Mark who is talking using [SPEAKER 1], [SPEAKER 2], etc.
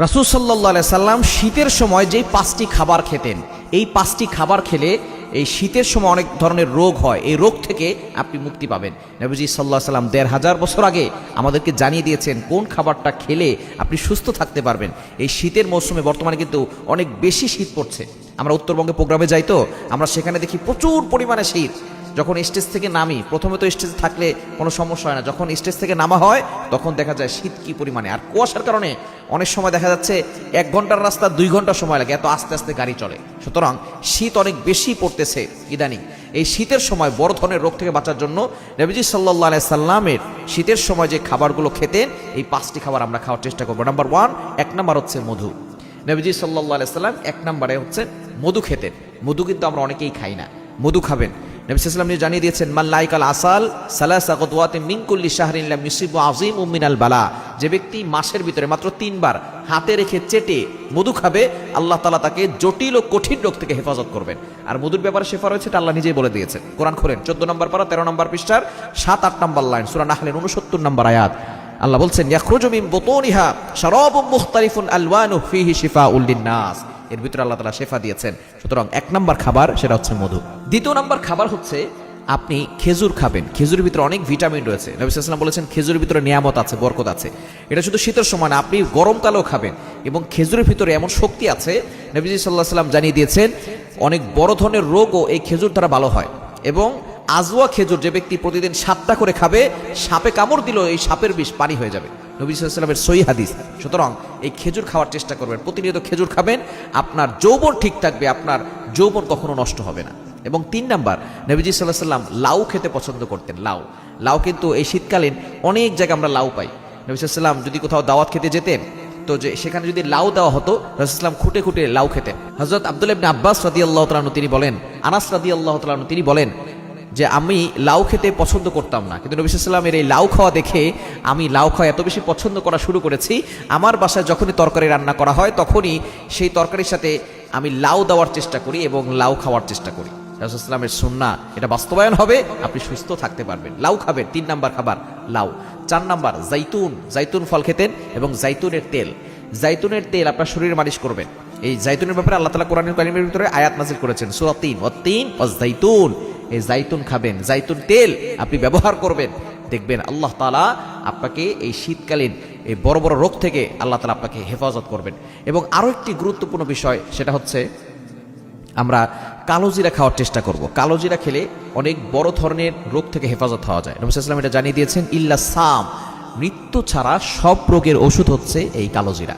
[SPEAKER 1] রাসূল সাল্লাল্লাহু আলাইহি সাল্লাম শীতের সময় যেই 5টি খাবার খেতেন, এই 5টি খাবার খেলে এই শীতের সময় অনেক ধরনের রোগ হয়, এই রোগ থেকে আপনি মুক্তি পাবেন। নবীজি সাল্লাল্লাহু আলাইহি সাল্লাম 1500 বছর আগে আমাদেরকে জানিয়ে দিয়েছেন কোন খাবারটা খেলে আপনি সুস্থ থাকতে পারবেন। এই শীতের মৌসুমে বর্তমানে কিন্তু অনেক বেশি শীত পড়ছে। আমরা উত্তরবঙ্গে প্রোগ্রামে যাই, তো আমরা সেখানে দেখি প্রচুর পরিমাণে শীত। যখন স্টেজ থেকে নামি, প্রথমে তো স্টেজে থাকলে কোনো সমস্যা হয় না, যখন স্টেজ থেকে নামা হয় তখন দেখা যায় শীত কি পরিমাণে। আর কুয়াশার কারণে অনেক সময় দেখা যাচ্ছে 1 ঘন্টার রাস্তা 2 ঘন্টা সময় লাগে, এত আস্তে আস্তে গাড়ি চলে। সুতরাং শীত অনেক বেশি পড়তেছে ইদানিং। এই শীতের সময় বড় ধরনের রোগ থেকে বাঁচার জন্য নবীজি সাল্লাল্লাহু আলাইহি সাল্লামের শীতের সময় যে খাবারগুলো খেতেন, এই 5টি খাবার আমরা খাওয়ার চেষ্টা করবো। নাম্বার 1, 1 নাম্বার হচ্ছে মধু। নবীজি সাল্লাল্লাহু আলাইহি সাল্লাম 1 নম্বরে হচ্ছে মধু খেতেন। মধু কিন্তু আমরা অনেকেই খাই না, মধু খাবেন। নবী সাল্লাল্লাহু আলাইহি ওয়াসাল্লাম জানিয়ে দিয়েছেন, মান লাইকাল আসাল সালাসা গদওয়াতিন মিন কুল্লি শাহরিন লাম ইউসিবু আযীমুম মিনাল বালা। যে ব্যক্তি মাসের ভিতরে মাত্র 3 বার হাতে রেখে চেটে মধু খাবে, আল্লাহ তাআলা তাকে জটিল ও কঠিন রোগ থেকে হেফাজত করবেন। আর মধুর ব্যাপারে শেফা রয়েছে, এটা আল্লাহ নিজেই বলে দিয়েছেন। কোরআন খোলেন 14 নম্বর পারা 13 নম্বর পৃষ্ঠার 7-8 নম্বর লাইন, সূরা নাহলের 69 নম্বর আয়াত। আল্লাহ বলছেন, ইয়াখরুজু মিন বুতুনিহা শারাবুম মুখতালিফুন আলওয়ানুহু ফীহি শিফাউল লিন-নাস। এর ভিতরে আল্লাহ তাআলা শেফা দিয়েছেন। সুতরাং 1 নম্বর খাবার সেটা হচ্ছে মধু। 2 নম্বর খাবার হচ্ছে আপনি খেজুর খাবেন। খেজুরের ভিতরে অনেক ভিটামিন রয়েছে। নবী সাল্লাল্লাহু আলাইহি ওয়াসাল্লাম বলেছেন, খেজুরের ভিতরে নিয়ামত আছে, বরকত আছে। এটা শুধু শীতের সময় না, আপনি গরমকালেও খাবেন। এবং খেজুরের ভিতরে এমন শক্তি আছে, নবীজি সাল্লাল্লাহু আলাইহি ওয়াসাল্লাম জানিয়ে দিয়েছেন, অনেক বড় ধরনের রোগও এই খেজুর দ্বারা ভালো হয়। এবং আজওয়া খেজুর যে ব্যক্তি প্রতিদিন 7টা করে খাবে, সাপে কামড় দিলেও এই সাপের বিষ পানি হয়ে যাবে। নবী সাল্লাল্লাহু আলাইহি ওয়াসাল্লামের সহিহ হাদিস। সুতরাং এই খেজুর খাওয়ার চেষ্টা করবেন, প্রতিনিয়ত খেজুর খাবেন, আপনার যৌবন ঠিক থাকবে, আপনার যৌবন কখনো নষ্ট হবে না। এবং 3 নাম্বার, নবীজি সাল্লাল্লাহু আলাইহি ওয়াসাল্লাম লাউ খেতে পছন্দ করতেন। লাউ কিন্তু এই শীতকালীন অনেক জায়গায় আমরা লাউ পাই। নবী সাল্লাল্লাহু আলাইহি ওয়াসাল্লাম যদি কোথাও দাওয়াত খেতে যেতেন, তো যে সেখানে যদি লাউ দেওয়া হতো, রাসূল সাল্লাল্লাহু আলাইহি ওয়াসাল্লাম খুঁটে খুঁটে লাউ খেতেন। হযরত আব্দুল্লাহ ইবনে আব্বাস রাদিয়াল্লাহু তাআলা আনহু তিনি বলেন, আনাস রাদিয়াল্লাহু তাআলা আনহু তিনি বলেন যে আমি লাউ খেতে পছন্দ করতাম না, কিন্তু নবী সাল্লাল্লাহু আলাইহি ওয়াসাল্লামের এই লাউ খাওয়া দেখে আমি লাউ খাওয়া এত বেশি পছন্দ করা শুরু করেছি, আমার বাসায় যখনই তরকারি রান্না করা হয় তখনই সেই তরকারির সাথে আমি লাউ দেওয়ার চেষ্টা করি এবং লাউ খাওয়ার চেষ্টা করি। রাসূল সাল্লাল্লাহু আলাইহি ওয়াসাল্লামের সুন্নাহ এটা বাস্তবায়ন হবে, আপনি সুস্থ থাকতে পারবেন। লাউ খাবেন, 3 নাম্বার খাবার লাউ। 4 নাম্বার জাইতুন ফল খেতেন এবং জাইতুনের তেল আপনার শরীরে মালিশ করবেন। এই জাইতুনের ব্যাপারে আল্লাহ তাআলা কোরআনুল কারীমের ভিতরে আয়াত নাযিল করেছেন, সূরা 3, ওয়াত-তিন ওয়াজ-জাইতুন। এই জাইতুন খাবেন, জাইতুন তেল আপনি ব্যবহার করবেন, দেখবেন আল্লাহ তাআলা আপনাকে এই শীতকালীন এই বড় বড় রোগ থেকে আল্লাহ তাআলা আপনাকে হেফাজত করবেন। এবং আরো একটি গুরুত্বপূর্ণ বিষয়, সেটা হচ্ছে আমরা কালো জিরা খাওয়ার চেষ্টা করব। কালো জিরা খেলে অনেক বড় ধরনের রোগ থেকে হেফাজত হওয়া যায়। নবী সাল্লাল্লাহু আলাইহি ওয়াসাল্লাম এটা জানিয়ে দিয়েছেন, ইল্লা সাম, মৃত্যু ছাড়া সব রোগের ওষুধ হচ্ছে এই কালো জিরা।